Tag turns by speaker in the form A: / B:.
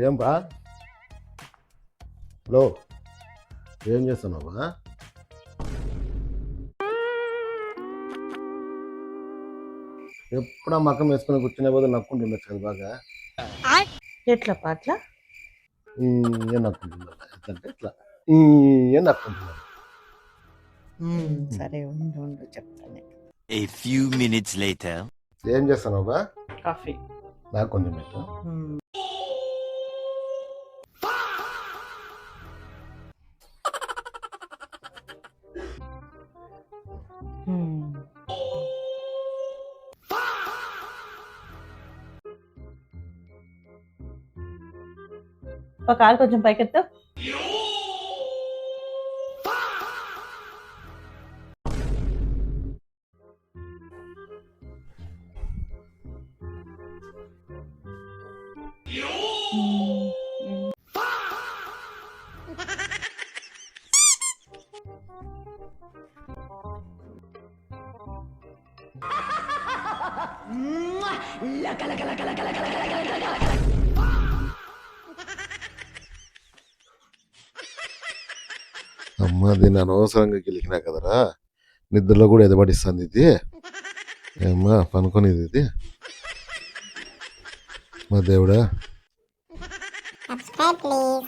A: ఏం బా హలో ఏం చేస్తున్నావా? ఎప్పుడా మకం వేసుకుని కూర్చునే బదులు నక్కుంటుండొచ్చు కదా బాగా.
B: ఎట్లా పాటల
A: ఏం నక్కుంటున్నా ఎట్లంటే ఇట్లా ఏం నక్కుంటున్నా.
B: సరే ఉండు ఉండు చెప్తాను.
C: A few minutes later.
A: ఏం చేస్తున్నావు బా?
B: కాఫీ.
A: నాకు కొంచెం పెట్టు.
B: ఒక కాలు కొంచెం పైకెత్తు.
A: అమ్మ దీన్ని అనవసరంగా గెలికినా కదరా, నిద్రలో కూడా ఎదబడిస్తుంది ఇది. ఏమ్మా పనుకునేది ఇది. మా దేవుడా.
D: Subscribe please.